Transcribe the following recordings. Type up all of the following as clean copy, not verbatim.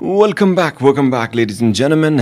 welcome back, ladies and gentlemen.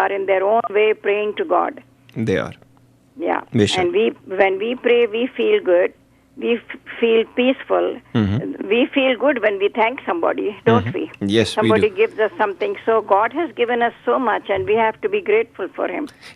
are in their own way praying to God. They are. Yeah. Bishop. And when we pray, we feel good. We feel peaceful. We feel good when we thank somebody, don't we? Yes, somebody we do. gives us something. So God has given us so much, and we have to be grateful for Him.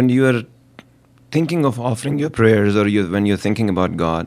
when you are thinking of offering your prayers, or when you're thinking about God,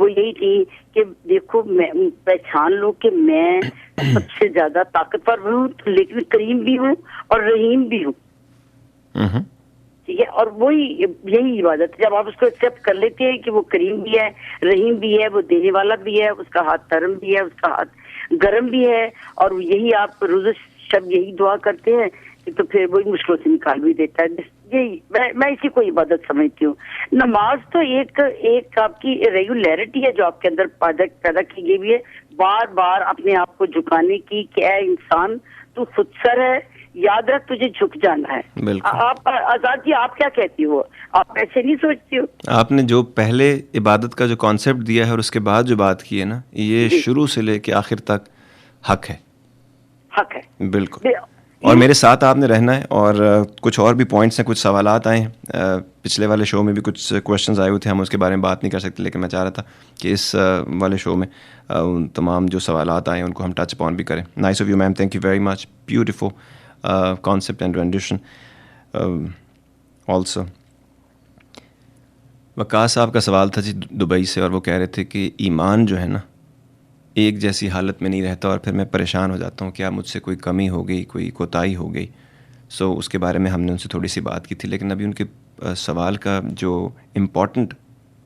وہ یہی تھی کہ دیکھو میں پہچان لو کہ میں سب سے زیادہ طاقتور بھی ہوں لیکن کریم بھی ہوں اور رحیم بھی ہوں. ٹھیک ہے, اور وہی یہی عبادت ہے. جب آپ اس کو ایکسپٹ کر لیتے ہیں کہ وہ کریم بھی ہے, رحیم بھی ہے, وہ دینے والا بھی ہے, اس کا ہاتھ نرم بھی ہے, اس کا ہاتھ گرم بھی ہے, اور یہی آپ روز شب یہی دعا کرتے ہیں تو پھر وہی مشکلوں سے نکال بھی دیتا ہے. یہی میں اسی کو عبادت سمجھتی ہوں. نماز تو ایک آپ کی ریگولیرٹی ہے جو آپ کے اندر پیدا کی گئی ہے, بار بار اپنے آپ کو جھکانے کی کہ اے انسان تو خود سر ہے, یاد رکھ تجھے جھک جانا ہے. آپ آزاد جی آپ کیا کہتی ہو؟ آپ ایسے نہیں سوچتی ہو؟ آپ نے جو پہلے عبادت کا جو کانسیپٹ دیا ہے اور اس کے بعد جو بات کی ہے نا, یہ شروع سے لے کے آخر تک حق ہے. حق ہے بالکل. اور میرے ساتھ آپ نے رہنا ہے. اور کچھ اور بھی پوائنٹس ہیں, کچھ سوالات آئے ہیں پچھلے والے شو میں بھی کچھ کویشچنز آئے ہوئے تھے, ہم اس کے بارے میں بات نہیں کر سکتے, لیکن میں چاہ رہا تھا کہ اس والے شو میں تمام جو سوالات آئے ہیں ان کو ہم ٹچ اپون بھی کریں. Nice of you ma'am, thank you very much, beautiful concept and rendition. Also Waqas sahab کا سوال تھا جی دبئی سے, اور وہ کہہ رہے تھے کہ ایمان جو ہے نا ایک جیسی حالت میں نہیں رہتا, اور پھر میں پریشان ہو جاتا ہوں کیا مجھ سے کوئی کمی ہو گئی, کوئی کوتاہی ہو گئی. سو اس کے بارے میں ہم نے ان سے تھوڑی سی بات کی تھی, لیکن ابھی ان کے سوال کا جو امپورٹنٹ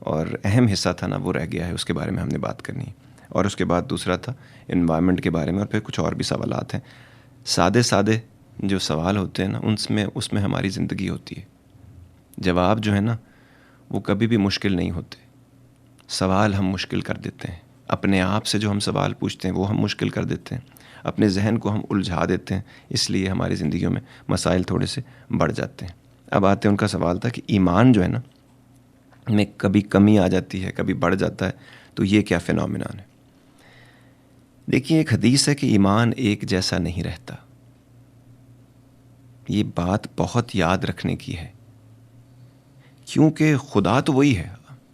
اور اہم حصہ تھا نا وہ رہ گیا ہے, اس کے بارے میں ہم نے بات کرنی ہے. اور اس کے بعد دوسرا تھا انوائرمنٹ کے بارے میں, اور پھر کچھ اور بھی سوالات ہیں. سادے جو سوال ہوتے ہیں نا اس میں ہماری زندگی ہوتی ہے. جواب جو ہے نا وہ کبھی بھی مشکل نہیں ہوتے, سوال ہم مشکل کر دیتے ہیں. اپنے آپ سے جو ہم سوال پوچھتے ہیں وہ ہم مشکل کر دیتے ہیں, اپنے ذہن کو ہم الجھا دیتے ہیں, اس لیے ہماری زندگیوں میں مسائل تھوڑے سے بڑھ جاتے ہیں. اب آتے ہیں, ان کا سوال تھا کہ ایمان جو ہے نا میں کبھی کمی آ جاتی ہے, کبھی بڑھ جاتا ہے, تو یہ کیا فینومینان ہے. دیکھیے ایک حدیث ہے کہ ایمان ایک جیسا نہیں رہتا. یہ بات بہت یاد رکھنے کی ہے, کیونکہ خدا تو وہی ہے,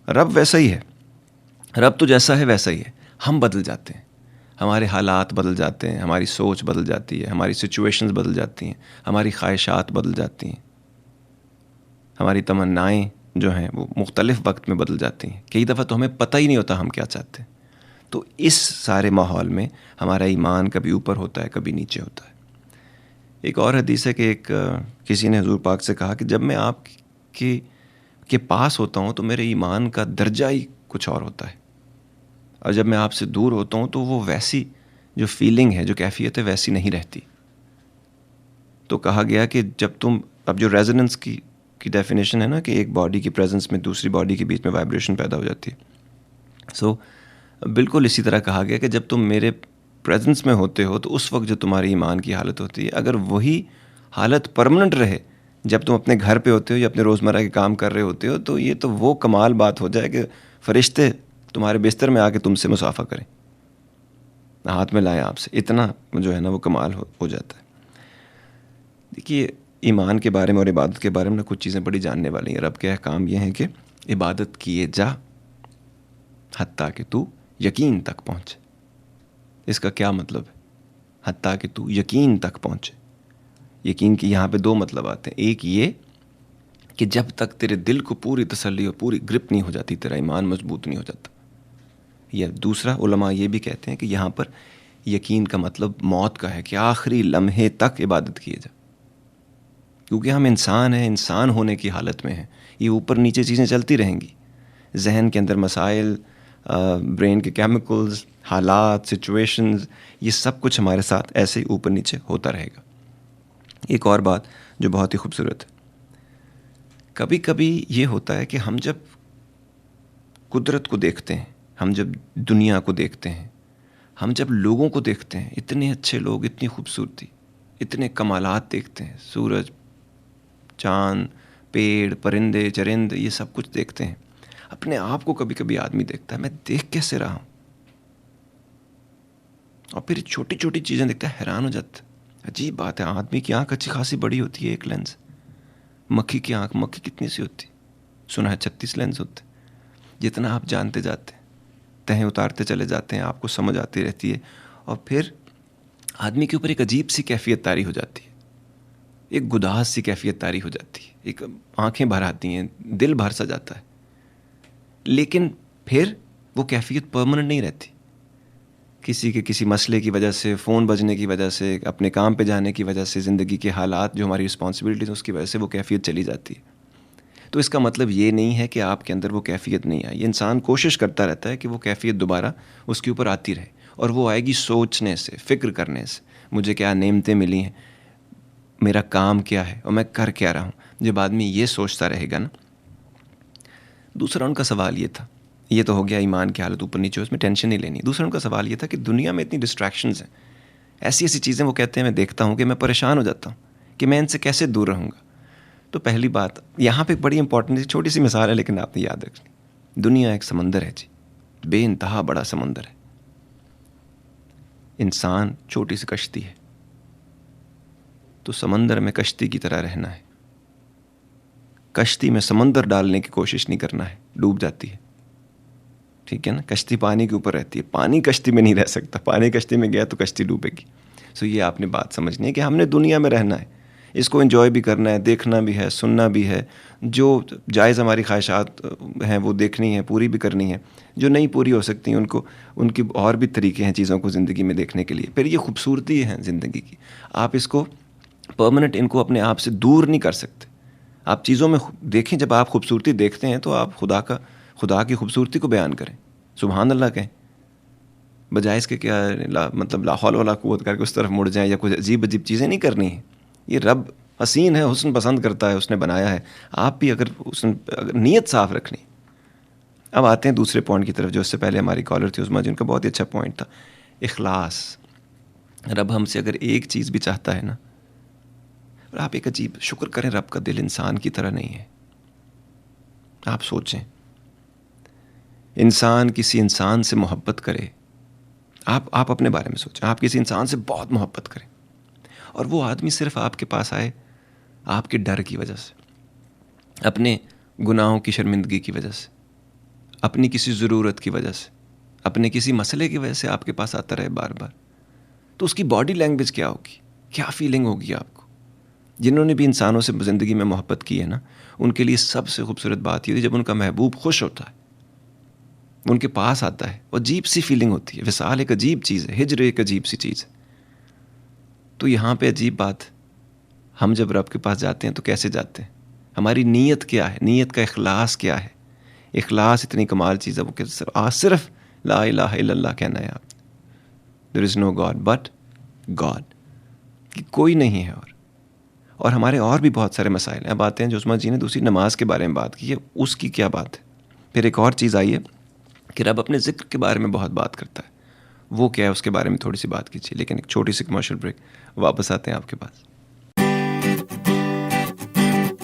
رب ویسا ہی ہے, رب تو جیسا ہے ویسا ہی ہے. ہم بدل جاتے ہیں, ہمارے حالات بدل جاتے ہیں, ہماری سوچ بدل جاتی ہے, ہماری سچویشنز بدل جاتی ہیں, ہماری خواہشات بدل جاتی ہیں, ہماری تمنائیں جو ہیں وہ مختلف وقت میں بدل جاتی ہیں. کئی دفعہ تو ہمیں پتہ ہی نہیں ہوتا ہم کیا چاہتے ہیں. تو اس سارے ماحول میں ہمارا ایمان کبھی اوپر ہوتا ہے, کبھی نیچے ہوتا ہے. ایک اور حدیث ہے کہ کسی نے حضور پاک سے کہا کہ جب میں آپ کے پاس ہوتا ہوں تو میرے ایمان کا درجہ ہی کچھ اور ہوتا ہے, اور جب میں آپ سے دور ہوتا ہوں تو وہ ویسی جو فیلنگ ہے, جو کیفیت ہے, ویسی نہیں رہتی. تو کہا گیا کہ جب تم, اب جو ریزوننس کی ڈیفینیشن ہے نا کہ ایک باڈی کی پریزنس میں دوسری باڈی کے بیچ میں وائبریشن پیدا ہو جاتی ہے, سو بالکل اسی طرح کہا گیا کہ جب تم میرے پریزنس میں ہوتے ہو تو اس وقت جو تمہاری ایمان کی حالت ہوتی ہے, اگر وہی حالت پرمننٹ رہے جب تم اپنے گھر پہ ہوتے ہو یا اپنے روزمرہ کے کام کر رہے ہوتے ہو, تو یہ تو وہ کمال بات ہو جائے کہ فرشتے تمہارے بستر میں آ کے تم سے مصافحہ کریں, ہاتھ میں لائیں آپ سے. اتنا جو ہے نا وہ کمال ہو جاتا ہے. دیکھیے ایمان کے بارے میں اور عبادت کے بارے میں کچھ چیزیں بڑی جاننے والی ہیں. رب کے احکام یہ ہیں کہ عبادت کیے جا حتیٰ کہ تو یقین تک پہنچے. اس کا کیا مطلب ہے؟ حتیٰ کہ تو یقین تک پہنچے. یقین کی یہاں پہ دو مطلب آتے ہیں. ایک یہ کہ جب تک تیرے دل کو پوری تسلی اور پوری گرپ نہیں ہو جاتی, تیرا ایمان مضبوط نہیں ہو جاتا. یا دوسرا علماء یہ بھی کہتے ہیں کہ یہاں پر یقین کا مطلب موت کا ہے, کہ آخری لمحے تک عبادت کیے جا. کیونکہ ہم انسان ہیں, انسان ہونے کی حالت میں ہیں, یہ اوپر نیچے چیزیں چلتی رہیں گی. ذہن کے اندر مسائل, برین کے کیمیکلز, حالات, سچویشنز, یہ سب کچھ ہمارے ساتھ ایسے ہی اوپر نیچے ہوتا رہے گا. ایک اور بات جو بہت ہی خوبصورت ہے, کبھی کبھی یہ ہوتا ہے کہ ہم جب قدرت کو دیکھتے ہیں, ہم جب دنیا کو دیکھتے ہیں, ہم جب لوگوں کو دیکھتے ہیں, اتنے اچھے لوگ, اتنی خوبصورتی, اتنے کمالات دیکھتے ہیں, سورج, چاند, پیڑ, پرندے, چرند, یہ سب کچھ دیکھتے ہیں. اپنے آپ کو کبھی کبھی آدمی دیکھتا ہے, میں دیکھ کیسے رہا ہوں, اور پھر چھوٹی چھوٹی چیزیں دیکھتا ہے, حیران ہو جاتا ہے. عجیب بات ہے, آدمی کی آنکھ اچھی خاصی بڑی ہوتی ہے, ایک لینس. مکھی کی آنکھ, مکھی کتنی سی ہوتی, سنا ہے 36 لینس ہوتے. جتنا آپ جانتے جاتے ہیں, تہیں اتارتے چلے جاتے ہیں, آپ کو سمجھ آتی رہتی ہے, اور پھر آدمی کے اوپر ایک عجیب سی کیفیت طاری ہو جاتی ہے, ایک گداز سی کیفیت طاری ہو جاتی ہے, ایک آنکھیں بھر آتی ہیں, دل بھر سا جاتا ہے. لیکن پھر وہ کیفیت پرماننٹ نہیں رہتی. کسی کے کسی مسئلے کی وجہ سے, فون بجنے کی وجہ سے, اپنے کام پہ جانے کی وجہ سے, زندگی کے حالات جو ہماری رسپانسبلٹیز ہیں اس کی وجہ سے وہ کیفیت چلی جاتی ہے. تو اس کا مطلب یہ نہیں ہے کہ آپ کے اندر وہ کیفیت نہیں آئی. انسان کوشش کرتا رہتا ہے کہ وہ کیفیت دوبارہ اس کے اوپر آتی رہے, اور وہ آئے گی سوچنے سے, فکر کرنے سے, مجھے کیا نعمتیں ملی ہیں, میرا کام کیا ہے اور میں کر کیا رہا ہوں. جب آدمی یہ سوچتا رہے گا نا. دوسرا ان کا سوال یہ تھا, یہ تو ہو گیا ایمان کی حالت اوپر نیچے, اس میں ٹینشن نہیں لینی. دوسرا ان کا سوال یہ تھا کہ دنیا میں اتنی ڈسٹریکشنز ہیں, ایسی ایسی چیزیں وہ کہتے ہیں میں دیکھتا ہوں کہ میں پریشان ہو جاتا ہوں کہ میں ان سے کیسے دور رہوں گا. تو پہلی بات یہاں پہ ایک بڑی امپورٹنٹ چھوٹی سی مثال ہے لیکن آپ نے یاد رکھنی. دنیا ایک سمندر ہے جی, بے انتہا بڑا سمندر ہے. انسان چھوٹی سی کشتی ہے. تو سمندر میں کشتی کی طرح رہنا ہے. کشتی میں سمندر ڈالنے کی کوشش نہیں کرنا ہے, ڈوب جاتی ہے. ٹھیک ہے نا, کشتی پانی کے اوپر رہتی ہے, پانی کشتی میں نہیں رہ سکتا. پانی کشتی میں گیا تو کشتی ڈوبے گی. سو یہ آپ نے بات سمجھنی ہے کہ ہم نے دنیا میں رہنا ہے, اس کو انجوائے بھی کرنا ہے, دیکھنا بھی ہے, سننا بھی ہے. جو جائز ہماری خواہشات ہیں وہ دیکھنی ہے, پوری بھی کرنی ہے. جو نہیں پوری ہو سکتی ان کی اور بھی طریقے ہیں چیزوں کو زندگی میں دیکھنے کے لیے. پھر یہ خوبصورتی ہے زندگی کی, آپ اس کو پرماننٹ ان کو اپنے آپ سے دور نہیں کر سکتے. آپ چیزوں میں دیکھیں, جب آپ خوبصورتی دیکھتے ہیں تو آپ خدا کی خوبصورتی کو بیان کریں, سبحان اللہ کہیں, بجائے اس کے کیا مطلب لا حول ولا قوت کر کے اس طرف مڑ جائیں یا کچھ عجیب چیزیں نہیں کرنی ہیں. یہ رب حسین ہے, حسن پسند کرتا ہے, اس نے بنایا ہے. آپ بھی اگر نیت صاف رکھنی. اب آتے ہیں دوسرے پوائنٹ کی طرف جو اس سے پہلے ہماری کالر تھی عظمیٰ, جن کا بہت ہی اچھا پوائنٹ تھا, اخلاص. رب ہم سے اگر ایک چیز بھی چاہتا ہے نا, اور آپ ایک عجیب شکر کریں, رب کا دل انسان کی طرح نہیں ہے. آپ سوچیں, انسان کسی انسان سے محبت کرے, آپ اپنے بارے میں سوچیں, آپ کسی انسان سے بہت محبت کریں اور وہ آدمی صرف آپ کے پاس آئے آپ کے ڈر کی وجہ سے, اپنے گناہوں کی شرمندگی کی وجہ سے, اپنی کسی ضرورت کی وجہ سے, اپنے کسی مسئلے کی وجہ سے آپ کے پاس آتا رہے بار بار, تو اس کی باڈی لینگویج کیا ہوگی, کیا فیلنگ ہوگی آپ کو؟ جنہوں نے بھی انسانوں سے زندگی میں محبت کی ہے نا, ان کے لیے سب سے خوبصورت بات یہ ہے جب ان کا محبوب خوش ہوتا ہے, ان کے پاس آتا ہے, وہ عجیب سی فیلنگ ہوتی ہے. وصال ایک عجیب چیز ہے, ہجر ایک عجیب سی چیز ہے. تو یہاں پہ عجیب بات, ہم جب رب کے پاس جاتے ہیں تو کیسے جاتے ہیں, ہماری نیت کیا ہے, نیت کا اخلاص کیا ہے. اخلاص اتنی کمال چیز ہے, وہ کہ صرف لا الہ الا اللہ کہنا ہے. آپ there is no God but God, کہ کوئی نہیں ہے. اور ہمارے اور بھی بہت سارے مسائل ہیں. اب آتے ہیں جو عثمان جی نے دوسری نماز کے بارے میں بات کی ہے, اس کی کیا بات ہے. پھر ایک اور چیز آئی ہے کہ رب اپنے ذکر کے بارے میں بہت بات کرتا ہے, وہ کیا ہے اس کے بارے میں تھوڑی سی بات کیجیے. لیکن ایک چھوٹی سی کمرشل بریک, واپس آتے ہیں آپ کے پاس.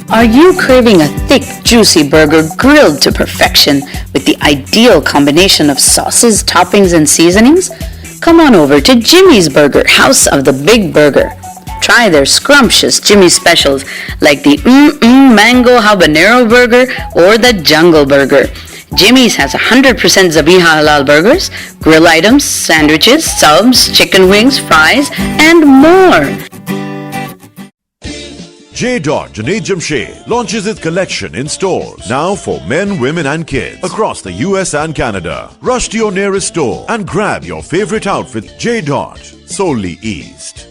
Are you craving a thick, juicy burger grilled to perfection with the ideal combination of sauces, toppings, and seasonings? Come on over to Jimmy's Burger, House of the Big Burger. Try their scrumptious Jimmy specials like the Mango Habanero Burger or the Jungle Burger. Jimmy's has 100% Zabiha Halal burgers, grill items, sandwiches, subs, chicken wings, fries, and more. J. Junaid Jamshed launches its collection in stores now for men, women and kids across the US and Canada. Rush to your nearest store and grab your favorite outfit. J. solely East.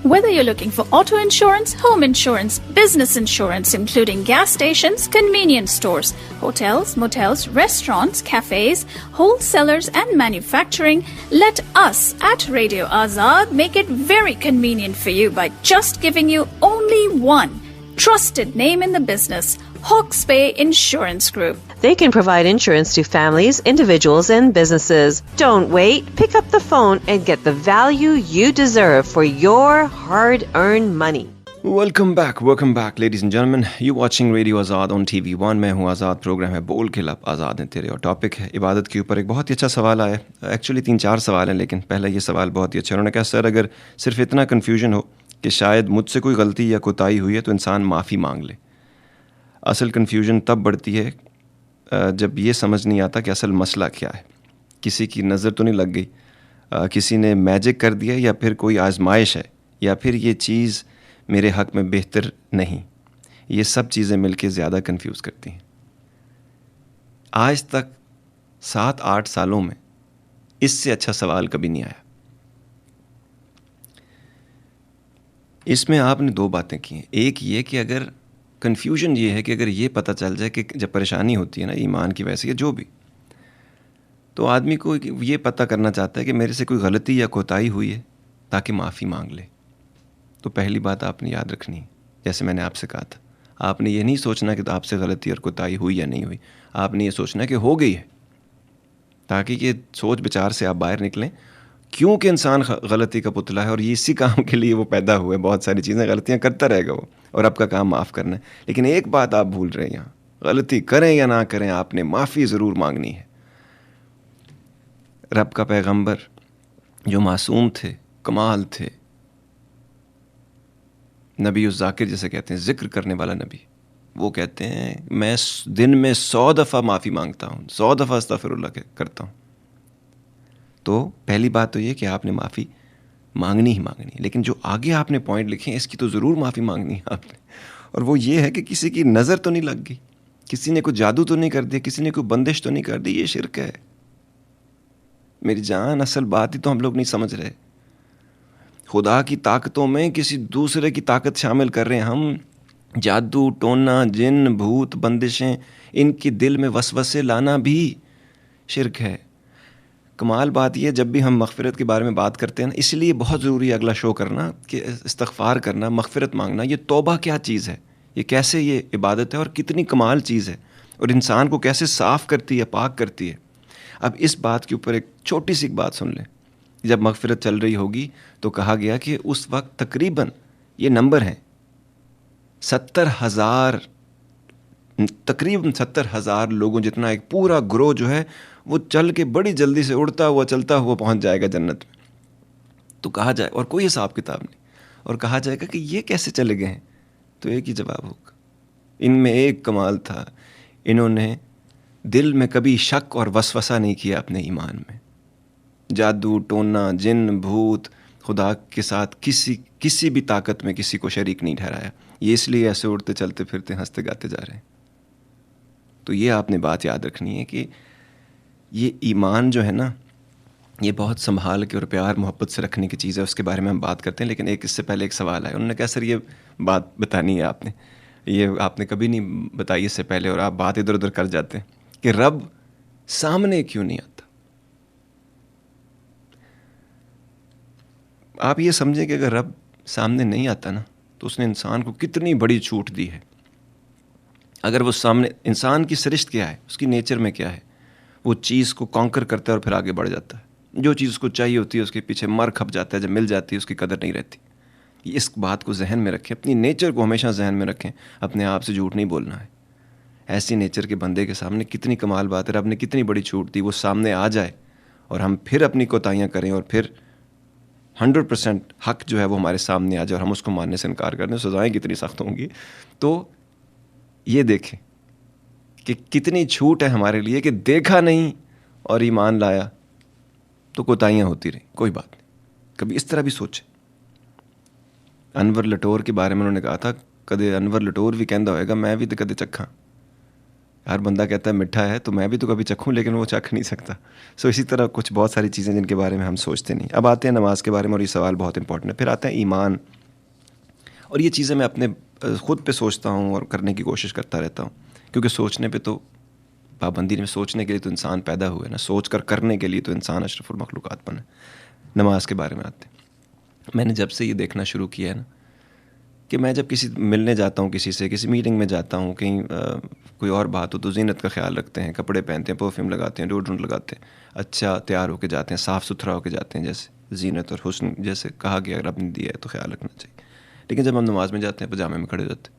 Whether you're looking for auto insurance, home insurance, business insurance, including gas stations, convenience stores, hotels, motels, restaurants, cafes, wholesalers, and manufacturing, let us at Radio Azad make it very convenient for you by just giving you only one trusted name in the business, Hawke's Bay Insurance Group. They can provide insurance to families, individuals, and businesses. Don't wait. Pick up the phone and get the value you deserve for your hard-earned money. Welcome back, ladies and gentlemen. You're watching Radio Azad on TV1. میں ہوں آزاد, programme ہے بول کے لب, آزاد ہیں تیرے, اور topic ہے عبادت کے اوپر. ایک بہت ہی اچھا سوال آیا, ایکچولی 3-4 سوال ہیں, لیکن پہلا یہ سوال بہت ہی اچھا. انہوں نے کہا سر اگر صرف اتنا کنفیوژن ہو کہ شاید مجھ سے کوئی غلطی یا کوتاہی ہوئی ہے تو انسان معافی مانگ لے. اصل کنفیوژن تب بڑھتی ہے جب یہ سمجھ نہیں آتا کہ اصل مسئلہ کیا ہے. کسی کی نظر تو نہیں لگ گئی, کسی نے میجک کر دیا, یا پھر کوئی آزمائش ہے, یا پھر یہ چیز میرے حق میں بہتر نہیں. یہ سب چیزیں مل کے زیادہ کنفیوز کرتی ہیں. آج تک 7-8 سالوں میں اس سے اچھا سوال کبھی نہیں آیا. اس میں آپ نے 2 باتیں کی ہیں. ایک یہ کہ اگر کنفیوژن یہ ہے کہ اگر یہ پتہ چل جائے کہ جب پریشانی ہوتی ہے نا ایمان کی وجہ سے یا جو بھی, تو آدمی کو یہ پتہ کرنا چاہتا ہے کہ میرے سے کوئی غلطی یا کوتاہی ہوئی ہے تاکہ معافی مانگ لے. تو پہلی بات آپ نے یاد رکھنی ہے, جیسے میں نے آپ سے کہا تھا, آپ نے یہ نہیں سوچنا کہ آپ سے غلطی اور کوتاہی ہوئی یا نہیں ہوئی, آپ نے یہ سوچنا کہ ہو گئی ہے, تاکہ یہ سوچ بچار سے آپ باہر نکلیں. کیونکہ انسان غلطی کا پتلا ہے اور یہ اسی کام کے لیے وہ پیدا ہوئے, بہت ساری چیزیں غلطیاں کرتا رہے گا وہ, اور آپ کا کام معاف کرنا ہے. لیکن ایک بات آپ بھول رہے ہیں یہاں, غلطی کریں یا نہ کریں آپ نے معافی ضرور مانگنی ہے. رب کا پیغمبر جو معصوم تھے, کمال تھے, نبی الذاکر جسے کہتے ہیں, ذکر کرنے والا نبی, وہ کہتے ہیں میں دن میں 100 دفعہ معافی مانگتا ہوں, 100 دفعہ استغفر اللہ کرتا ہوں. تو پہلی بات تو یہ کہ آپ نے معافی مانگنی ہی مانگنی ہے. لیکن جو آگے آپ نے پوائنٹ لکھے ہیں اس کی تو ضرور معافی مانگنی ہے آپ نے, اور وہ یہ ہے کہ کسی کی نظر تو نہیں لگ گئی, کسی نے کوئی جادو تو نہیں کر دیا, کسی نے کوئی بندش تو نہیں کر دی. یہ شرک ہے میری جان. اصل بات ہی تو ہم لوگ نہیں سمجھ رہے. خدا کی طاقتوں میں کسی دوسرے کی طاقت شامل کر رہے ہیں ہم. جادو ٹونا, جن بھوت, بندشیں, ان کی دل میں وسوسے لانا بھی شرک ہے. کمال بات یہ, جب بھی ہم مغفرت کے بارے میں بات کرتے ہیں نا, اس لیے بہت ضروری ہے اگلا شو کرنا کہ استغفار کرنا, مغفرت مانگنا. یہ توبہ کیا چیز ہے, یہ کیسے یہ عبادت ہے اور کتنی کمال چیز ہے, اور انسان کو کیسے صاف کرتی ہے, پاک کرتی ہے. اب اس بات کے اوپر ایک چھوٹی سی بات سن لیں. جب مغفرت چل رہی ہوگی تو کہا گیا کہ اس وقت تقریباً یہ نمبر ہیں 70,000, تقریباً 70,000 لوگوں جتنا ایک پورا گروہ جو ہے وہ چل کے بڑی جلدی سے اڑتا ہوا چلتا ہوا پہنچ جائے گا جنت میں. تو کہا جائے, اور کوئی حساب کتاب نہیں, اور کہا جائے گا کہ یہ کیسے چلے گئے ہیں, تو ایک ہی جواب ہوگا, ان میں ایک کمال تھا, انہوں نے دل میں کبھی شک اور وسوسہ نہیں کیا اپنے ایمان میں. جادو ٹونا, جن بھوت, خدا کے ساتھ کسی بھی طاقت میں کسی کو شریک نہیں ٹھہرایا. یہ اس لیے ایسے اڑتے چلتے پھرتے ہنستے گاتے جا رہے ہیں. تو یہ آپ نے بات یاد رکھنی ہے کہ یہ ایمان جو ہے نا, یہ بہت سنبھال کے اور پیار محبت سے رکھنے کی چیز ہے. اس کے بارے میں ہم بات کرتے ہیں, لیکن اس سے پہلے ایک سوال آیا. انہوں نے کہا سر یہ بات بتانی ہے آپ نے, یہ آپ نے کبھی نہیں بتائی اس سے پہلے, اور آپ بات ادھر ادھر کر جاتے ہیں کہ رب سامنے کیوں نہیں آتا. آپ یہ سمجھیں کہ اگر رب سامنے نہیں آتا نا تو اس نے انسان کو کتنی بڑی چھوٹ دی ہے. اگر وہ سامنے, انسان کی سرشت کیا ہے, اس کی نیچر میں کیا ہے, وہ چیز کو کانکر کرتا ہے اور پھر آگے بڑھ جاتا ہے. جو چیز اس کو چاہیے ہوتی ہے اس کے پیچھے مر کھپ جاتا ہے, جب مل جاتی ہے اس کی قدر نہیں رہتی. اس بات کو ذہن میں رکھیں, اپنی نیچر کو ہمیشہ ذہن میں رکھیں, اپنے آپ سے جھوٹ نہیں بولنا ہے. ایسی نیچر کے بندے کے سامنے کتنی کمال بات ہے, رب نے کتنی بڑی چھوٹ دی. وہ سامنے آ جائے اور ہم پھر اپنی کوتاہیاں کریں اور پھر 100% حق جو ہے وہ ہمارے سامنے آ جائے اور ہم اس کو ماننے سے انکار کر دیں, سزائیں کتنی سخت ہوں گی. تو یہ دیکھیں کہ کتنی چھوٹ ہے ہمارے لیے کہ دیکھا نہیں اور ایمان لایا تو کوتاہیاں ہوتی رہیں, کوئی بات نہیں. کبھی اس طرح بھی سوچیں. انور لٹور کے بارے میں انہوں نے کہا تھا, کدے انور لٹور بھی کہندا ہوئے گا میں بھی تو کدے چکھاں. ہر بندہ کہتا ہے میٹھا ہے تو میں بھی تو کبھی چکھوں, لیکن وہ چکھ نہیں سکتا. سو اسی طرح کچھ بہت ساری چیزیں جن کے بارے میں ہم سوچتے نہیں. اب آتے ہیں نماز کے بارے میں, اور یہ سوال بہت امپورٹنٹ ہے. پھر آتا ہے ایمان, اور یہ چیزیں میں اپنے خود پہ سوچتا ہوں اور کرنے کی کوشش کرتا رہتا ہوں, کیونکہ سوچنے پہ تو پابندی میں, سوچنے کے لیے تو انسان پیدا ہوئے نا, سوچ کر کرنے کے لیے تو انسان اشرف المخلوقات بنے. نماز کے بارے میں آتے ہیں. میں نے جب سے یہ دیکھنا شروع کیا ہے نا کہ میں جب کسی ملنے جاتا ہوں, کسی سے کسی میٹنگ میں جاتا ہوں, کہیں کوئی اور بات ہو تو زینت کا خیال رکھتے ہیں, کپڑے پہنتے ہیں, پرفیوم لگاتے ہیں, ڈوڈرنٹ لگاتے ہیں, اچھا تیار ہو کے جاتے ہیں, صاف ستھرا ہو کے جاتے ہیں, جیسے زینت اور حسن جیسے کہا گیا رب نے دیا ہے تو خیال رکھنا چاہیے. لیکن جب ہم نماز میں جاتے ہیں پجامے میں کھڑے ہو جاتے ہیں.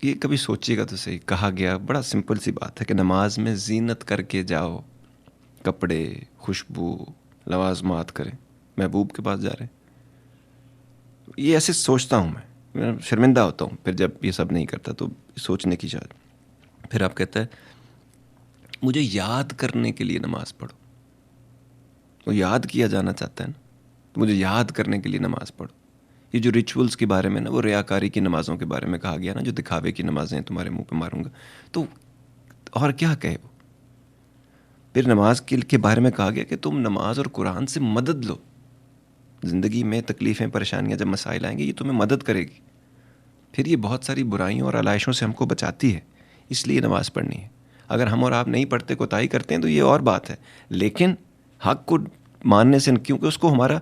یہ کبھی سوچیے گا تو صحیح, کہا گیا بڑا سمپل سی بات ہے کہ نماز میں زینت کر کے جاؤ, کپڑے, خوشبو, لوازمات کریں, محبوب کے پاس جا رہے ہیں. یہ ایسے سوچتا ہوں میں شرمندہ ہوتا ہوں پھر جب یہ سب نہیں کرتا, تو سوچنے کی شاید. پھر آپ کہتا ہے مجھے یاد کرنے کے لیے نماز پڑھو. وہ یاد کیا جانا چاہتا ہے نا, تو مجھے یاد کرنے کے لیے نماز پڑھو. یہ جو ریچولز کے بارے میں نا، وہ ریاکاری کی نمازوں کے بارے میں کہا گیا نا، جو دکھاوے کی نمازیں ہیں، تمہارے منہ پہ ماروں گا، تو اور کیا کہے وہ. پھر نماز کے بارے میں کہا گیا کہ تم نماز اور قرآن سے مدد لو. زندگی میں تکلیفیں، پریشانیاں، جب مسائل آئیں گے یہ تمہیں مدد کرے گی. پھر یہ بہت ساری برائیوں اور علائشوں سے ہم کو بچاتی ہے، اس لیے نماز پڑھنی ہے. اگر ہم اور آپ نہیں پڑھتے، کوتاہی کرتے ہیں تو یہ اور بات ہے، لیکن حق کو ماننے سے، کیونکہ اس کو ہمارا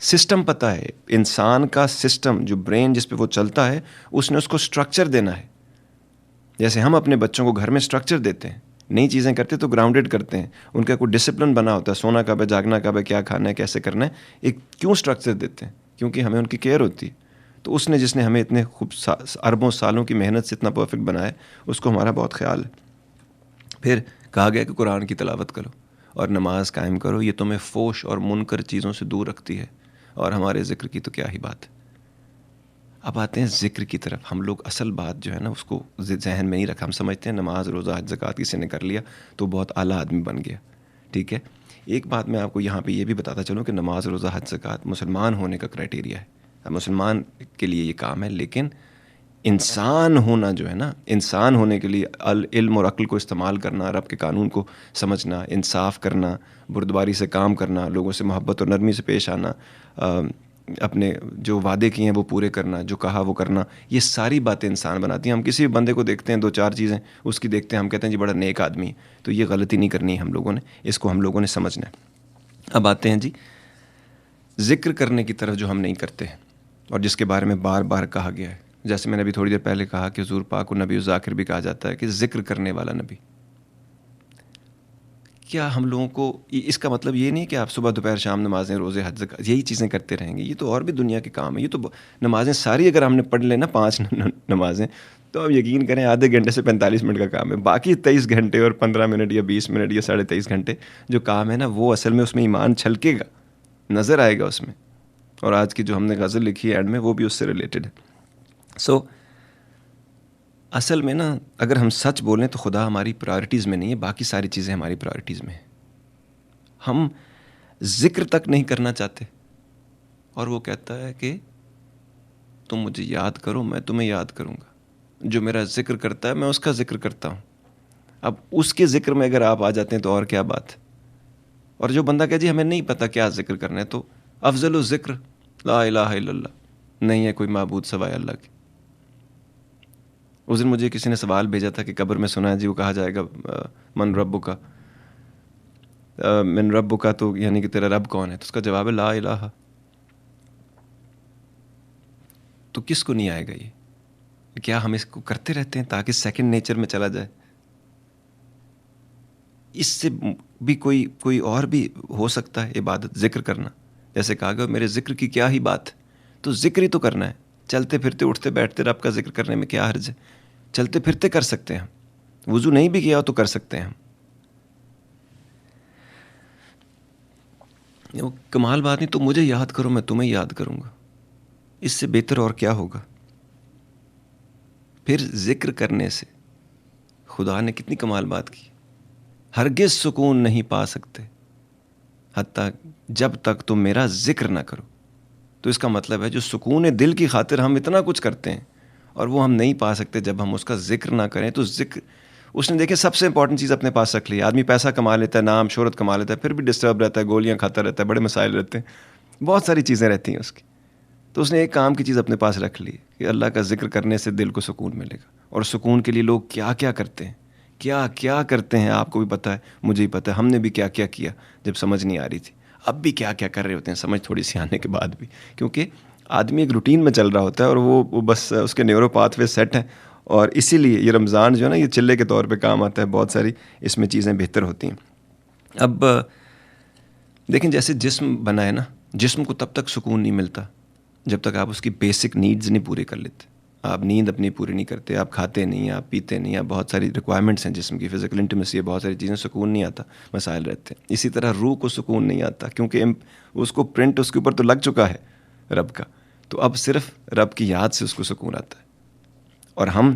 سسٹم پتہ ہے. انسان کا سسٹم، جو برین جس پہ وہ چلتا ہے، اس نے اس کو سٹرکچر دینا ہے. جیسے ہم اپنے بچوں کو گھر میں سٹرکچر دیتے ہیں، نئی چیزیں کرتے تو گراؤنڈڈ کرتے ہیں، ان کا کوئی ڈسپلن بنا ہوتا ہے، سونا کب ہے، جاگنا کب ہے، کیا کھانا ہے، کیسے کرنا ہے. ایک کیوں سٹرکچر دیتے ہیں؟ کیونکہ ہمیں ان کی کیئر ہوتی ہے. تو اس نے، جس نے ہمیں اتنے اربوں سالوں کی محنت سے اتنا پرفیکٹ بنایا، اس کو ہمارا بہت خیال ہے. پھر کہا گیا کہ قرآن کی تلاوت کرو اور نماز قائم کرو، یہ تمہیں فوش اور منکر چیزوں سے دور رکھتی ہے. اور ہمارے ذکر کی تو کیا ہی بات ہے. اب آتے ہیں ذکر کی طرف. ہم لوگ اصل بات جو ہے نا، اس کو ذہن میں نہیں رکھا. ہم سمجھتے ہیں نماز، روزہ، حج، زکوٰۃ کسی نے کر لیا تو بہت اعلیٰ آدمی بن گیا. ٹھیک ہے، ایک بات میں آپ کو یہاں پہ یہ بھی بتاتا چلوں کہ نماز، روزہ، حج، زکوٰۃ مسلمان ہونے کا کرائٹیریا ہے. مسلمان کے لیے یہ کام ہے، لیکن انسان ہونا جو ہے نا، انسان ہونے کے لیے علم اور عقل کو استعمال کرنا، رب کے قانون کو سمجھنا، انصاف کرنا، بردباری سے کام کرنا، لوگوں سے محبت اور نرمی سے پیش آنا، اپنے جو وعدے کیے ہیں وہ پورے کرنا، جو کہا وہ کرنا، یہ ساری باتیں انسان بناتی ہیں. ہم کسی بھی بندے کو دیکھتے ہیں، 2-4 چیزیں اس کی دیکھتے ہیں، ہم کہتے ہیں جی بڑا نیک آدمی ہے. تو یہ غلطی نہیں کرنی ہے ہم لوگوں نے، اس کو ہم لوگوں نے سمجھنا ہے. اب آتے ہیں جی ذکر کرنے کی طرف، جو ہم نہیں کرتے ہیں اور جس کے بارے میں بار بار کہا گیا ہے. جیسے میں نے ابھی تھوڑی دیر پہلے کہا کہ حضور پاک کو نبی الذاکر بھی کہا جاتا ہے، کہ ذکر کرنے والا نبی. کیا ہم لوگوں کو اس کا مطلب یہ نہیں کہ آپ صبح دوپہر شام نمازیں، روزے، حج، زکوٰۃ یہی چیزیں کرتے رہیں گے؟ یہ تو اور بھی دنیا کے کام ہے. یہ تو نمازیں ساری اگر ہم نے پڑھ لیں نا، 5 نمازیں، تو آپ یقین کریں آدھے گھنٹے سے 45 منٹ کا کام ہے. باقی 23 گھنٹے اور 15 منٹ یا 20 منٹ یا 23.5 گھنٹے جو کام ہے نا، وہ اصل میں اس میں ایمان چھلکے گا، نظر آئے گا اس میں. اور آج کی جو ہم نے غزل لکھی ہے اینڈ میں، وہ بھی اس سے ریلیٹڈ ہے. سو اصل میں نا، اگر ہم سچ بولیں تو خدا ہماری پرائرٹیز میں نہیں ہے، باقی ساری چیزیں ہماری پرائرٹیز میں ہیں. ہم ذکر تک نہیں کرنا چاہتے، اور وہ کہتا ہے کہ تم مجھے یاد کرو، میں تمہیں یاد کروں گا. جو میرا ذکر کرتا ہے میں اس کا ذکر کرتا ہوں. اب اس کے ذکر میں اگر آپ آ جاتے ہیں تو اور کیا بات ہے. اور جو بندہ کہ جی ہمیں نہیں پتہ کیا ذکر کرنا ہے، تو افضل الذکر لا الہ الا اللہ، نہیں ہے کوئی معبود سوائے اللہ کے. اس دن مجھے کسی نے سوال بھیجا تھا کہ قبر میں سنا ہے جی وہ کہا جائے گا من ربک، من ربک، تو یعنی کہ تیرا رب کون ہے؟ تو اس کا جواب ہے لا الہ. تو کس کو نہیں آئے گا یہ؟ کیا ہم اس کو کرتے رہتے ہیں تاکہ سیکنڈ نیچر میں چلا جائے؟ اس سے بھی کوئی اور بھی ہو سکتا ہے عبادت، ذکر کرنا. جیسے کہا گیا میرے ذکر کی کیا ہی بات، تو ذکر ہی تو کرنا ہے. چلتے پھرتے، اٹھتے بیٹھتے رب کا ذکر کرنے میں کیا حرج ہے؟ چلتے پھرتے کر سکتے ہیں ہم، وضو نہیں بھی کیا ہو تو کر سکتے ہیں ہم. کمال بات نہیں، تو مجھے یاد کرو میں تمہیں یاد کروں گا. اس سے بہتر اور کیا ہوگا؟ پھر ذکر کرنے سے خدا نے کتنی کمال بات کی. ہرگز سکون نہیں پا سکتے حتیٰ جب تک تم میرا ذکر نہ کرو. تو اس کا مطلب ہے جو سکون دل کی خاطر ہم اتنا کچھ کرتے ہیں، اور وہ ہم نہیں پا سکتے جب ہم اس کا ذکر نہ کریں. تو ذکر اس نے دیکھے سب سے امپورٹنٹ چیز اپنے پاس رکھ لی. آدمی پیسہ کما لیتا ہے، نام شہرت کما لیتا ہے، پھر بھی ڈسٹرب رہتا ہے، گولیاں کھاتا رہتا ہے، بڑے مسائل رہتے ہیں، بہت ساری چیزیں رہتی ہیں اس کی. تو اس نے ایک کام کی چیز اپنے پاس رکھ لی کہ اللہ کا ذکر کرنے سے دل کو سکون ملے گا. اور سکون کے لیے لوگ کیا کیا کرتے ہیں، کیا کیا کرتے ہیں، آپ کو بھی پتہ ہے، مجھے بھی پتہ ہے. ہم نے بھی کیا کیا کیا جب سمجھ نہیں آ رہی تھی، اب بھی کیا کیا کر رہے ہوتے ہیں سمجھ تھوڑی سی آنے کے بعد بھی. کیونکہ آدمی ایک روٹین میں چل رہا ہوتا ہے، اور وہ بس اس کے نیورو پاتھ وے سیٹ ہیں. اور اسی لیے یہ رمضان جو ہے نا، یہ چلے کے طور پہ کام آتا ہے. بہت ساری اس میں چیزیں بہتر ہوتی ہیں. اب دیکھیں جیسے جسم بنا ہے نا، جسم کو تب تک سکون نہیں ملتا جب تک آپ اس کی بیسک نیڈز نہیں پورے کر لیتے. آپ نیند اپنی پوری نہیں کرتے، آپ کھاتے نہیں، آپ پیتے نہیں، آپ بہت ساری ریکوائرمنٹس ہیں جسم کی، فزیکل انٹیمیسی ہے، بہت ساری چیزیں، سکون نہیں آتا، مسائل رہتے ہیں. اسی طرح روح کو سکون نہیں آتا، کیونکہ اس کو پرنٹ اس کے اوپر تو لگ چکا ہے رب کا. تو اب صرف رب کی یاد سے اس کو سکون آتا ہے. اور ہم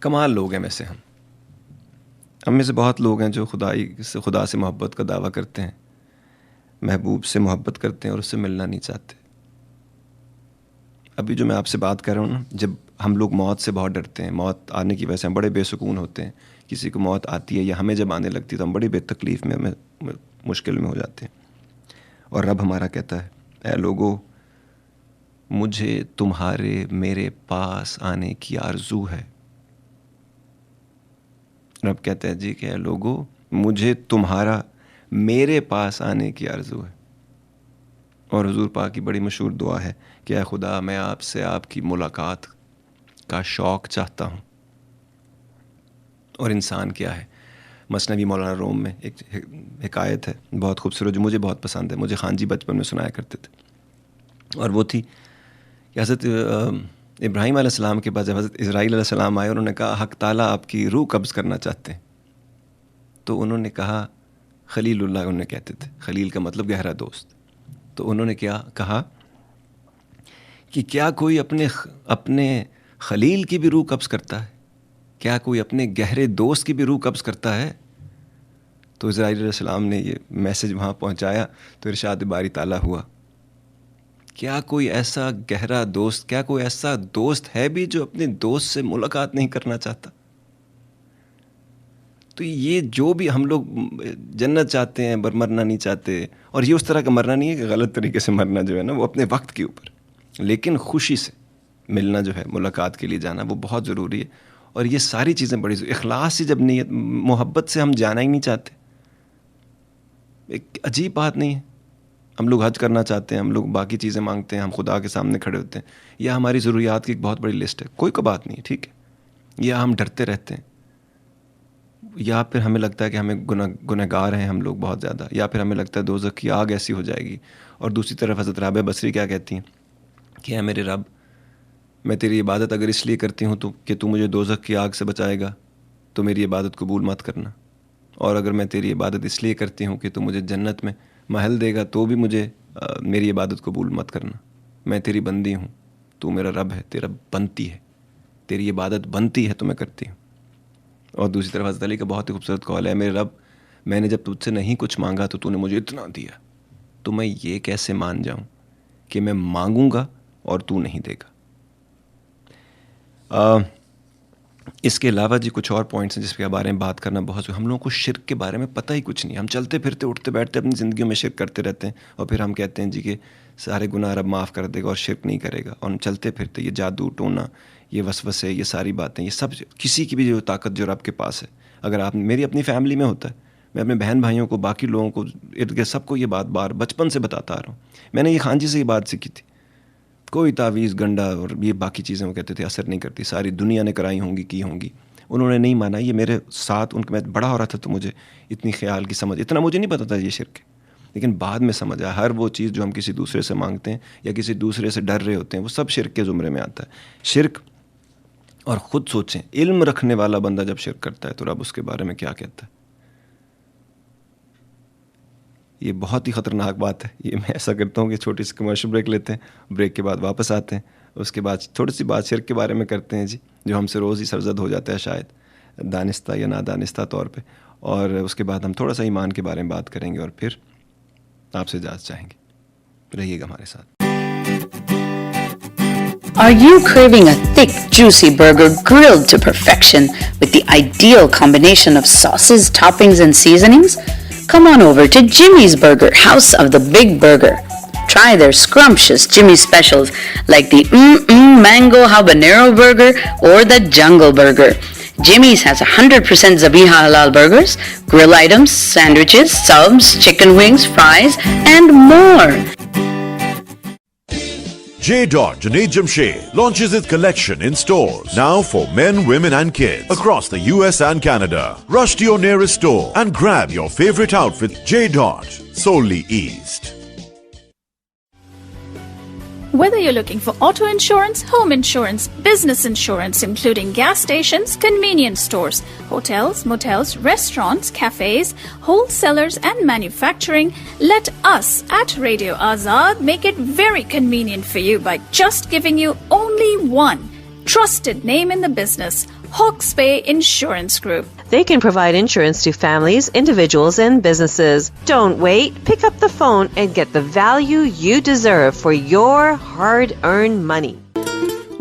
کمال لوگ ہیں، میں سے ہم میں سے بہت لوگ ہیں جو خدا سے محبت کا دعویٰ کرتے ہیں، محبوب سے محبت کرتے ہیں اور اس سے ملنا نہیں چاہتے. ابھی جو میں آپ سے بات کر رہا ہوں نا, جب ہم لوگ موت سے بہت ڈرتے ہیں, موت آنے کی وجہ سے ہم بڑے بے سکون ہوتے ہیں, کسی کو موت آتی ہے یا ہمیں جب آنے لگتی ہے تو ہم بڑی بے تکلیف میں, مشکل میں ہو جاتے ہیں. اور رب ہمارا کہتا ہے, اے لوگو مجھے تمہارے میرے پاس آنے کی آرزو ہے. رب کہتا ہے جی کہ اے لوگو مجھے تمہارا میرے پاس آنے کی آرزو ہے. اور حضور پاک کی بڑی مشہور دعا ہے کہ اے خدا میں آپ سے آپ کی ملاقات کا شوق چاہتا ہوں. اور انسان کیا ہے, مثنوی مولانا روم میں ایک حکایت ہے بہت خوبصورت جو مجھے بہت پسند ہے, مجھے خان جی بچپن میں سنایا کرتے تھے. اور وہ تھی کہ حضرت ابراہیم علیہ السلام کے پاس جب حضرت اسرائیل علیہ السلام آئے, انہوں نے کہا حق تعالیٰ آپ کی روح قبض کرنا چاہتے ہیں. تو انہوں نے کہا خلیل اللہ, انہوں نے کہتے تھے خلیل کا مطلب گہرا دوست. تو انہوں نے کیا کہا کہ کیا کوئی اپنے خلیل کی بھی روح قبض کرتا ہے, کیا کوئی اپنے گہرے دوست کی بھی روح قبض کرتا ہے؟ تو اسرائیل علیہ السلام نے یہ میسج وہاں پہنچایا تو ارشاد باری تعالیٰ ہوا, کیا کوئی ایسا گہرا دوست, کیا کوئی ایسا دوست ہے بھی جو اپنے دوست سے ملاقات نہیں کرنا چاہتا؟ تو یہ جو بھی ہم لوگ جنت چاہتے ہیں پر مرنا نہیں چاہتے, اور یہ اس طرح کا مرنا نہیں ہے کہ غلط طریقے سے مرنا جو ہے نا وہ اپنے وقت کے اوپر, لیکن خوشی سے ملنا جو ہے, ملاقات کے لیے جانا وہ بہت ضروری ہے. اور یہ ساری چیزیں بڑی اخلاص سے جب نیت محبت سے ہم جانا ہی نہیں چاہتے, ایک عجیب بات نہیں ہے. ہم لوگ حج کرنا چاہتے ہیں, ہم لوگ باقی چیزیں مانگتے ہیں, ہم خدا کے سامنے کھڑے ہوتے ہیں, یا ہماری ضروریات کی ایک بہت بڑی لسٹ ہے, کوئی بات نہیں ہے, ٹھیک ہے, یا ہم ڈرتے رہتے ہیں, یا پھر ہمیں لگتا ہے کہ ہمیں گنہگار ہیں ہم لوگ بہت زیادہ, یا پھر ہمیں لگتا ہے دوزخ کی آگ ایسی ہو جائے گی. اور دوسری طرف حضرت رابعہ بصری کیا کہتی ہیں کہ اے میرے رب میں تیری عبادت اگر اس لیے کرتی ہوں تو کہ تو مجھے دوزخ کی آگ سے بچائے گا تو میری عبادت قبول مت کرنا, اور اگر میں تیری عبادت اس لیے کرتی ہوں کہ تو مجھے جنت میں محل دے گا تو بھی مجھے میری عبادت قبول مت کرنا. میں تیری بندی ہوں, تو میرا رب ہے, تیرا بنتی ہے, تیری عبادت بنتی ہے تو میں کرتی ہوں. اور دوسری طرف حضرت علی کا بہت ہی خوبصورت قول ہے, میرے رب میں نے جب تجھ سے نہیں کچھ مانگا تو نے مجھے اتنا دیا, تو میں یہ کیسے مان جاؤں کہ میں مانگوں گا اور تو نہیں دے گا. اس کے علاوہ جی کچھ اور پوائنٹس ہیں جس کے بارے میں بات کرنا بہت. ہم لوگوں کو شرک کے بارے میں پتہ ہی کچھ نہیں, ہم چلتے پھرتے اٹھتے بیٹھتے اپنی زندگیوں میں شرک کرتے رہتے ہیں, اور پھر ہم کہتے ہیں جی کہ سارے گناہ رب معاف کر دے گا اور شرک نہیں کرے گا. اور ہم چلتے پھرتے یہ جادو ٹونا, یہ وسوسے, یہ ساری باتیں, یہ سب کسی کی بھی جو طاقت جو رب کے پاس ہے. اگر آپ میری اپنی فیملی میں ہوتا ہے, میں اپنے بہن بھائیوں کو, باقی لوگوں کو, ارد گرد سب کو یہ بات بار بچپن سے بتاتا آ رہا ہوں. میں نے یہ خان جی سے یہ بات سیکھی تھی, کوئی تعویذ گنڈا اور یہ باقی چیزیں وہ کہتے تھے اثر نہیں کرتی, ساری دنیا نے کرائی ہوں گی کی ہوں گی. انہوں نے نہیں مانا, یہ میرے ساتھ ان کے میں بڑا ہو رہا تھا تو مجھے اتنی خیال کی سمجھ, اتنا مجھے نہیں پتا تھا یہ شرک ہے, لیکن بعد میں سمجھ آیا ہر وہ چیز جو ہم کسی دوسرے سے مانگتے ہیں یا کسی دوسرے سے ڈر رہے ہوتے ہیں وہ سب شرک کے زمرے میں آتا ہے. شرک, اور خود سوچیں علم رکھنے والا بندہ جب شرک کرتا ہے تو رب اس کے بارے میں کیا کہتا ہے. یہ بہت ہی خطرناک بات ہے. یہ میں ایسا کرتا ہوں کہ چھوٹی سی کمرشل بریک لیتے ہیں, بریک کے بعد واپس آتے ہیں, اس کے بعد تھوڑی سی بات شرک کے بارے میں کرتے ہیں جی, جو ہم سے روز ہی سرزد ہو جاتا ہے شاید دانستہ یا نادانستہ طور پہ, اور اس کے بعد ہم تھوڑا سا ایمان کے بارے میں بات کریں گے اور پھر آپ سے اجازت چاہیں گے. رہیے گا ہمارے ساتھ. Are you craving a thick, juicy burger grilled to perfection with the ideal combination of sauces, toppings, and seasonings? Come on over to Jimmy's Burger, House of the Big Burger. Try their scrumptious Jimmy specials like the Mango Habanero Burger or the Jungle Burger. Jimmy's has 100% Zabiha Halal burgers, grill items, sandwiches, subs, chicken wings, fries, and more. J. Junaid Jamshed launches its collection in stores now for men, women and kids across the US and Canada. Rush to your nearest store and grab your favorite outfit. J. solely East. Whether you're looking for auto insurance, home insurance, business insurance, including gas stations, convenience stores, hotels, motels, restaurants, cafes, wholesalers, and manufacturing, let us at Radio Azad make it very convenient for you by just giving you only one trusted name in the business, Hawke's Bay Insurance Group. They can provide insurance to families, individuals, and businesses. Don't wait. Pick up the phone and get the value you deserve for your hard-earned money.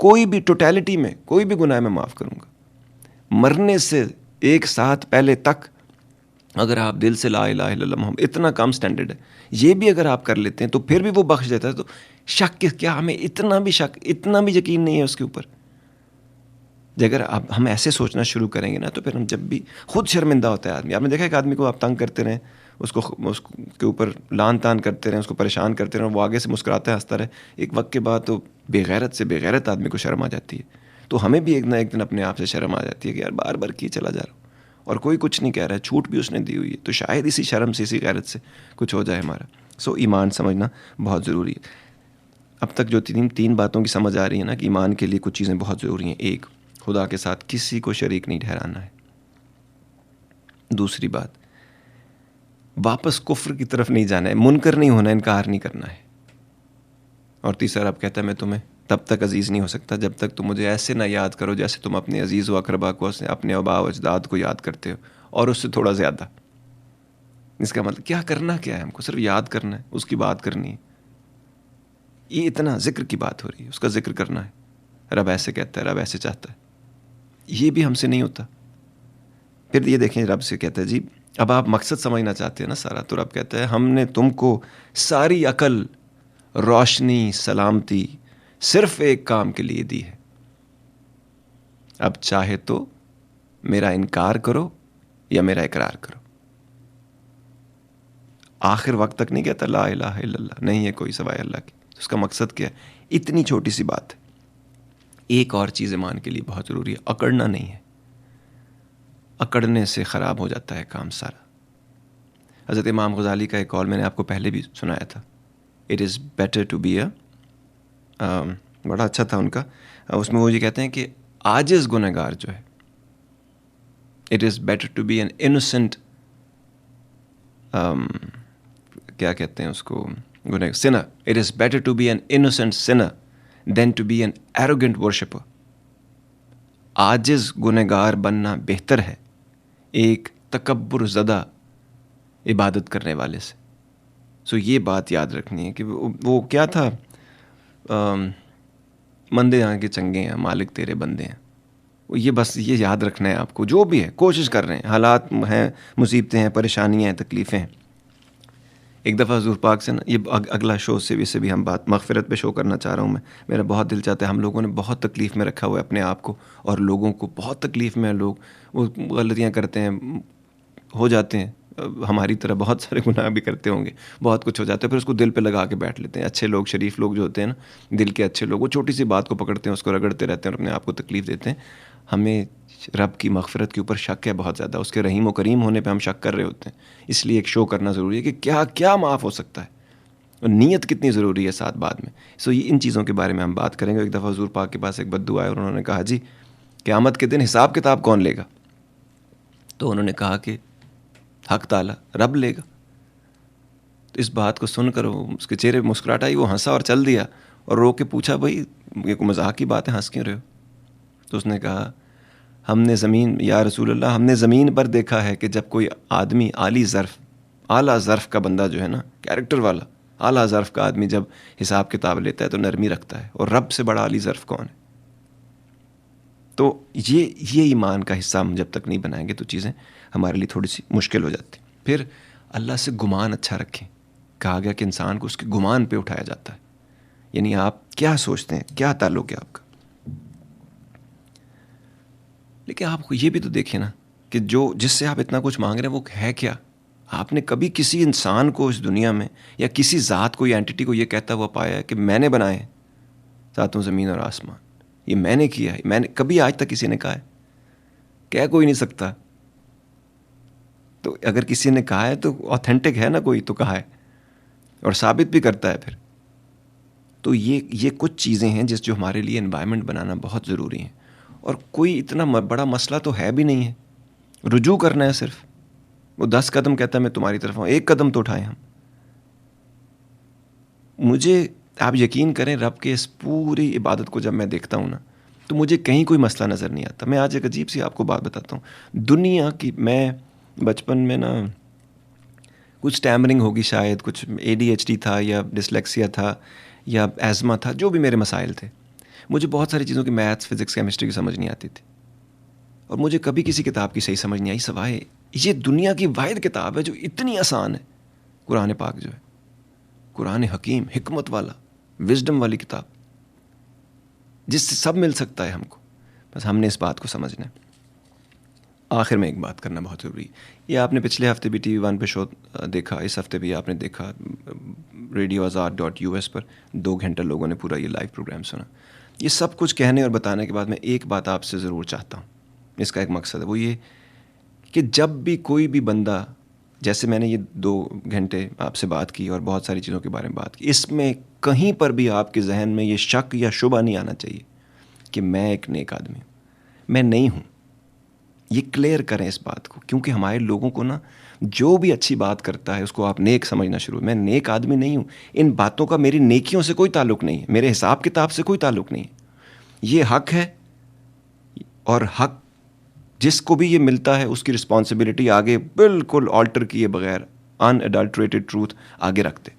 کوئی بھی totality میں کوئی بھی گناہ میں معاف کروں گا. مرنے سے ایک ساتھ پہلے تک اگر آپ دل سے لا الہ الا اللہ محمد، اتنا کم سٹینڈرڈ ہے، یہ بھی اگر آپ کر لیتے ہیں تو پھر بھی وہ بخش دیتا ہے. تو شک کیا، ہمیں اتنا بھی شک، اتنا بھی یقین نہیں ہے اس کے اوپر. اگر ہم ایسے سوچنا شروع کریں گے نا تو پھر ہم جب بھی خود شرمندہ ہوتا ہے آدمی. آپ نے دیکھا ایک آدمی کو آپ تنگ کرتے رہیں، اس کے اوپر لان تان کرتے رہیں، اس کو پریشان کرتے رہیں، وہ آگے سے مسکراتا ہے ہنستا رہے، ایک وقت کے بعد تو بے غیرت آدمی کو شرم آ جاتی ہے. تو ہمیں بھی ایک نہ ایک دن اپنے آپ سے شرم آ جاتی ہے کہ یار بار بار کیے چلا جا رہا ہوں اور کوئی کچھ نہیں کہہ رہا ہے، چھوٹ بھی اس نے دی ہوئی ہے، تو شاید اسی شرم سے، اسی غیرت سے کچھ ہو جائے ہمارا. سو ایمان سمجھنا بہت ضروری ہے. اب تک جو تین باتوں کی سمجھ آ رہی ہے نا کہ ایمان کے لیے کچھ چیزیں بہت ضروری ہیں. ایک، خدا کے ساتھ کسی کو شریک نہیں ٹھہرانا ہے. دوسری بات، واپس کفر کی طرف نہیں جانا ہے، منکر نہیں ہونا، انکار نہیں کرنا ہے. اور تیسرا، رب کہتا ہے میں تمہیں تب تک عزیز نہیں ہو سکتا جب تک تم مجھے ایسے نہ یاد کرو جیسے تم اپنے عزیز و اقربا کو، اپنے آباء و اجداد کو یاد کرتے ہو، اور اس سے تھوڑا زیادہ. اس کا مطلب کیا کرنا کیا ہے، ہم کو صرف یاد کرنا ہے، اس کی بات کرنی ہے. یہ اتنا ذکر کی بات ہو رہی ہے، اس کا ذکر کرنا ہے. رب ایسے کہتا ہے، رب ایسے چاہتا ہے. یہ بھی ہم سے نہیں ہوتا. پھر یہ دیکھیں رب سے کہتا ہے جی اب آپ مقصد سمجھنا چاہتے ہیں نا سارا، تو رب کہتا ہے ہم نے تم کو ساری عقل، روشنی، سلامتی صرف ایک کام کے لیے دی ہے. اب چاہے تو میرا انکار کرو یا میرا اقرار کرو. آخر وقت تک نہیں کہتا لا الہ الا اللہ، نہیں ہے کوئی سوائے اللہ کی. اس کا مقصد کیا ہے؟ اتنی چھوٹی سی بات ہے. ایک اور چیز ایمان کے لیے بہت ضروری ہے، اکڑنا نہیں ہے. اکڑنے سے خراب ہو جاتا ہے کام سارا. حضرت امام غزالی کا ایک قول میں نے آپ کو پہلے بھی سنایا تھا، it is better to be بڑا اچھا تھا ان کا. اس میں وہ یہ کہتے ہیں کہ عاجز گنہگار جو ہے، it is better to be an innocent, کیا کہتے ہیں اس کو، sinner. It is better to be an innocent sinner than to be an arrogant worshipper. عاجز گنہگار بننا بہتر ہے ایک تکبر زدہ عبادت کرنے والے سے. سو یہ بات یاد رکھنی ہے کہ وہ کیا تھا، مندے یہاں کے چنگے ہیں، مالک تیرے بندے ہیں. یہ بس یہ یاد رکھنا ہے آپ کو. جو بھی ہے کوشش کر رہے ہیں، حالات ہیں، مصیبتیں ہیں، پریشانیاں ہیں، تکلیفیں ہیں. ایک دفعہ حضور پاک سے نا، یہ اگلا شو سے بھی ہم بات مغفرت پہ شو کرنا چاہ رہا ہوں میں. میرا بہت دل چاہتا ہے، ہم لوگوں نے بہت تکلیف میں رکھا ہوا ہے اپنے آپ کو، اور لوگوں کو بہت تکلیف میں ہیں. لوگ وہ غلطیاں کرتے ہیں، ہو جاتے ہیں، ہماری طرح بہت سارے گناہ بھی کرتے ہوں گے، بہت کچھ ہو جاتا ہے، پھر اس کو دل پہ لگا کے بیٹھ لیتے ہیں. اچھے لوگ، شریف لوگ جو ہوتے ہیں نا، دل کے اچھے لوگ، وہ چھوٹی سی بات کو پکڑتے ہیں، اس کو رگڑتے رہتے ہیں اور اپنے آپ کو تکلیف دیتے ہیں. ہمیں رب کی مغفرت کے اوپر شک ہے بہت زیادہ، اس کے رحیم و کریم ہونے پہ ہم شک کر رہے ہوتے ہیں. اس لیے ایک شو کرنا ضروری ہے کہ کیا کیا معاف ہو سکتا ہے، اور نیت کتنی ضروری ہے ساتھ بعد میں. سو یہ ان چیزوں کے بارے میں ہم بات کریں گے. ایک دفعہ حضور پاک کے پاس ایک بدو آئے اور انہوں نے کہا جی قیامت کے دن حساب کتاب کون لے گا؟ تو انہوں نے کہا کہ حق تعالیٰ، رب لے گا. تو اس بات کو سن کر اس کے چہرے پہ مسکراہٹ آئی، وہ ہنسا اور چل دیا، اور رو کے پوچھا بھائی یہ کوئی مذاق کی بات ہے، ہنس کیوں رہے ہو؟ تو اس نے کہا ہم نے یا رسول اللہ، ہم نے زمین پر دیکھا ہے کہ جب کوئی آدمی اعلیٰ ظرف کا بندہ جو ہے نا، کیریکٹر والا اعلیٰ ظرف کا آدمی جب حساب کتاب لیتا ہے تو نرمی رکھتا ہے، اور رب سے بڑا عالی ظرف کون ہے؟ تو یہ ایمان کا حصہ ہم جب تک نہیں بنائیں گے تو چیزیں ہمارے لیے تھوڑی سی مشکل ہو جاتی. پھر اللہ سے گمان اچھا رکھیں. کہا گیا کہ انسان کو اس کے گمان پہ اٹھایا جاتا ہے، یعنی آپ کیا سوچتے ہیں، کیا تعلق ہے آپ کا. لیکن آپ یہ بھی تو دیکھیں نا کہ جس سے آپ اتنا کچھ مانگ رہے ہیں وہ ہے کیا. آپ نے کبھی کسی انسان کو اس دنیا میں یا کسی ذات کو یا اینٹیٹی کو یہ کہتا ہوا پایا ہے کہ میں نے بنائے ہیں ساتوں زمین اور آسمان، یہ میں نے کیا ہے؟ میں نے کبھی آج تک کسی نے کہا ہے؟ کہہ کوئی نہیں سکتا. تو اگر کسی نے کہا ہے تو آتھینٹک ہے نا، کوئی تو کہا ہے اور ثابت بھی کرتا ہے پھر. تو یہ کچھ چیزیں ہیں جو ہمارے لیے انوائرمنٹ بنانا بہت ضروری ہیں. اور کوئی اتنا بڑا مسئلہ تو ہے بھی نہیں ہے، رجوع کرنا ہے صرف. وہ 10 قدم کہتا ہے میں تمہاری طرف ہوں، 1 قدم تو اٹھائیں ہم. مجھے آپ یقین کریں رب کے اس پوری عبادت کو جب میں دیکھتا ہوں نا تو مجھے کہیں کوئی مسئلہ نظر نہیں آتا. میں آج ایک عجیب سی آپ کو بات بتاتا ہوں. دنیا کی، میں بچپن میں نا کچھ ٹیمرنگ ہوگی شاید، کچھ ADHD تھا یا ڈسلیکسیا تھا یا ایزما تھا، جو بھی میرے مسائل تھے. مجھے بہت ساری چیزوں کی میتھس, فزکس, کیمسٹری کی سمجھ نہیں آتی تھی, اور مجھے کبھی کسی کتاب کی صحیح سمجھ نہیں آئی سوائے یہ دنیا کی واحد کتاب ہے جو اتنی آسان ہے, قرآن پاک جو ہے, قرآن حکیم, حکمت والا, وزڈم والی کتاب, جس سے سب مل سکتا ہے ہم کو. بس ہم نے اس بات کو سمجھنا ہے. آخر میں ایک بات کرنا بہت ضروری ہے. یہ آپ نے پچھلے ہفتے بھی ٹی وی 1 پہ شو دیکھا, اس ہفتے بھی آپ نے دیکھا radioazad.us پر 2 گھنٹہ لوگوں نے پورا یہ لائیو پروگرام سنا. یہ سب کچھ کہنے اور بتانے کے بعد میں ایک بات آپ سے ضرور چاہتا ہوں, اس کا ایک مقصد ہے, وہ یہ کہ جب بھی کوئی بھی بندہ, جیسے میں نے یہ 2 گھنٹے آپ سے بات کی اور بہت ساری چیزوں کے بارے میں بات کی, اس میں کہیں پر بھی آپ کے ذہن میں یہ شک یا شبہ نہیں آنا چاہیے کہ میں ایک نیک آدمی ہوں. میں نہیں ہوں. یہ کلیئر کریں اس بات کو, کیونکہ ہمارے لوگوں کو نا جو بھی اچھی بات کرتا ہے اس کو آپ نیک سمجھنا شروع. میں نیک آدمی نہیں ہوں. ان باتوں کا میری نیکیوں سے کوئی تعلق نہیں ہے, میرے حساب کتاب سے کوئی تعلق نہیں ہے. یہ حق ہے, اور حق جس کو بھی یہ ملتا ہے اس کی رسپانسبلٹی آگے بالکل آلٹر کیے بغیر انڈلٹریٹڈ ٹروتھ آگے رکھتے.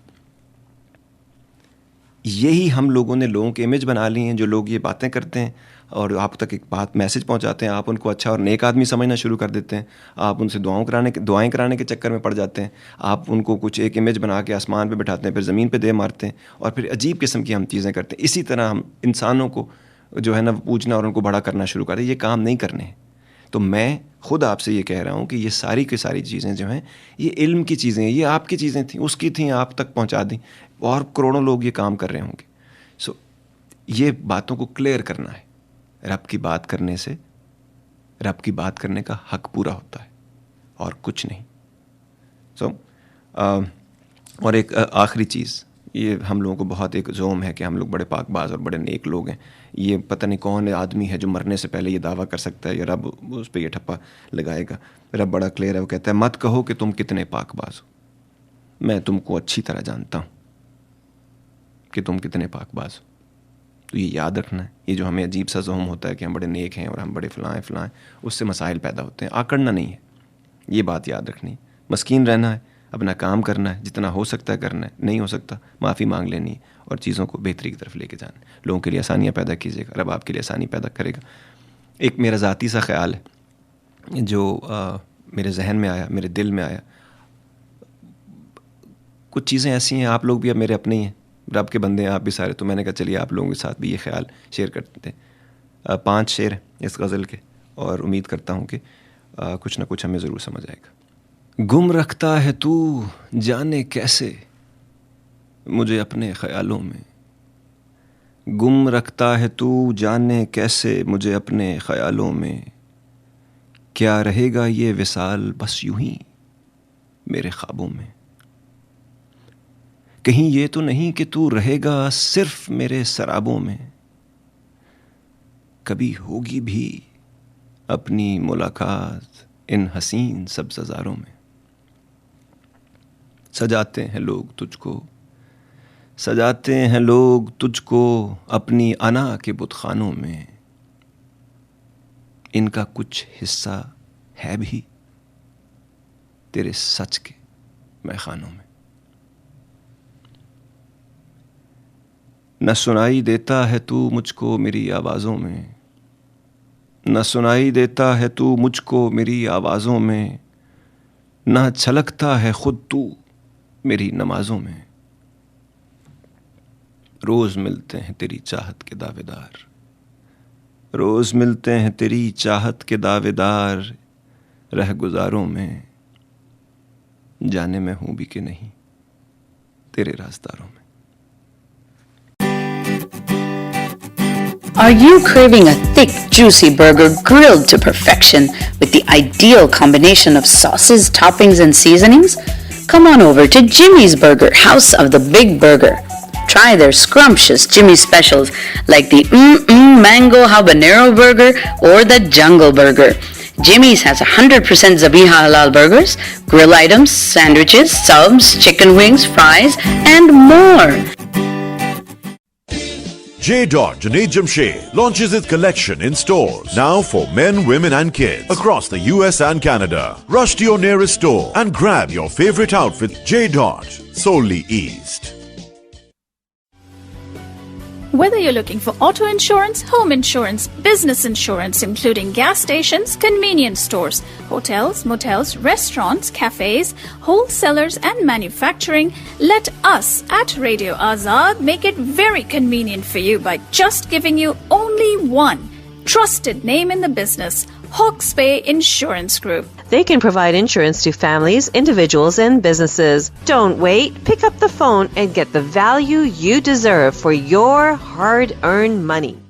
یہی ہم لوگوں نے لوگوں کے امیج بنا لی ہیں. جو لوگ یہ باتیں کرتے ہیں اور آپ تک ایک بات میسج پہنچاتے ہیں, آپ ان کو اچھا اور نیک آدمی سمجھنا شروع کر دیتے ہیں. آپ ان سے دعائیں کرانے کے چکر میں پڑ جاتے ہیں. آپ ان کو کچھ ایک امیج بنا کے آسمان پہ بٹھاتے ہیں, پھر زمین پہ دے مارتے ہیں, اور پھر عجیب قسم کی ہم چیزیں کرتے ہیں. اسی طرح ہم انسانوں کو جو ہے نا پوجنا اور ان کو بڑا کرنا شروع کرتے ہیں. یہ کام نہیں کرنے ہیں. تو میں خود آپ سے یہ کہہ رہا ہوں کہ یہ ساری کی ساری چیزیں جو ہیں یہ علم کی چیزیں ہیں. یہ آپ کی چیزیں تھیں, اس کی تھیں, آپ تک پہنچا دیں, اور کروڑوں لوگ یہ کام کر رہے ہوں گے. سو یہ باتوں کو کلیئر کرنا ہے. رب کی بات کرنے سے رب کی بات کرنے کا حق پورا ہوتا ہے, اور کچھ نہیں. سو اور ایک آخری چیز, یہ ہم لوگوں کو بہت ایک زوم ہے کہ ہم لوگ بڑے پاک باز اور بڑے نیک لوگ ہیں. یہ پتہ نہیں کون آدمی ہے جو مرنے سے پہلے یہ دعویٰ کر سکتا ہے, یا رب اس پہ یہ ٹھپا لگائے گا. رب بڑا کلیئر ہے, وہ کہتا ہے مت کہو کہ تم کتنے پاک باز ہو, میں تم کو اچھی طرح جانتا ہوں کہ تم کتنے پاک باز ہو. تو یہ یاد رکھنا ہے. یہ جو ہمیں عجیب سا زوم ہوتا ہے کہ ہم بڑے نیک ہیں اور ہم بڑے فلاں ہیں, اس سے مسائل پیدا ہوتے ہیں. آکڑنا نہیں ہے, یہ بات یاد رکھنی. مسکین رہنا ہے, اپنا کام کرنا ہے, جتنا ہو سکتا ہے کرنا ہے, نہیں ہو سکتا معافی مانگ لینی ہے, اور چیزوں کو بہتری کی طرف لے کے جانا ہے. لوگوں کے لیے آسانیاں پیدا کیجیے گا, رب آپ کے لیے آسانی پیدا کرے گا. ایک میرا ذاتی سا خیال ہے جو میرے ذہن میں آیا, میرے دل میں آیا. کچھ چیزیں ایسی ہیں, آپ لوگ بھی اب میرے اپنے ہی ہیں, رب کے بندے ہیں آپ بھی سارے, تو میں نے کہا چلیے آپ لوگوں کے ساتھ بھی یہ خیال شیئر کرتے ہیں. 5 شعر ہیں اس غزل کے, اور امید کرتا ہوں کہ کچھ نہ کچھ ہمیں ضرور سمجھ آئے گا. گم رکھتا ہے تو جانے کیسے مجھے اپنے خیالوں میں, گم رکھتا ہے تو جانے کیسے مجھے اپنے خیالوں میں, کیا رہے گا یہ وصال بس یوں ہی میرے خوابوں میں. کہیں یہ تو نہیں کہ تو رہے گا صرف میرے سرابوں میں, کبھی ہوگی بھی اپنی ملاقات ان حسین سبززاروں میں. سجاتے ہیں لوگ تجھ کو, سجاتے ہیں لوگ تجھ کو اپنی انا کے بت خانوں میں, ان کا کچھ حصہ ہے بھی تیرے سچ کے میخانوں میں. نہ سنائی دیتا ہے تو مجھ کو میری آوازوں میں, نہ سنائی دیتا ہے تو مجھ کو میری آوازوں میں, نہ چھلکتا ہے خود تو میری نمازوں میں. روز ملتے ہیں تیری چاہت کے دعوے دار, روز ملتے ہیں تیری چاہت کے دعوے دار, رہ گزاروں میں جانے میں ہوں بھی کہ نہیں تیرے رازداروں میں. Are you craving a thick, juicy burger grilled to perfection with the ideal combination of sauces, toppings, and seasonings? Come on over to Jimmy's Burger, House of the Big Burger. Try their scrumptious Jimmy specials like the Mango Habanero Burger or the Jungle Burger. Jimmy's has 100% Zabiha Halal burgers, grill items, sandwiches, subs, chicken wings, fries, and more. J. Junaid Jamshed launches its collection in stores now for men, women and kids across the US and Canada. Rush to your nearest store and grab your favorite outfit. J. Solely East. Whether you're looking for auto insurance, home insurance, business insurance, including gas stations, convenience stores, hotels, motels, restaurants, cafes, wholesalers, and manufacturing, let us at Radio Azad make it very convenient for you by just giving you only one trusted name in the business, Hawke's Bay Insurance Group. They can provide insurance to families, individuals, and businesses. Don't wait. Pick up the phone and get the value you deserve for your hard-earned money.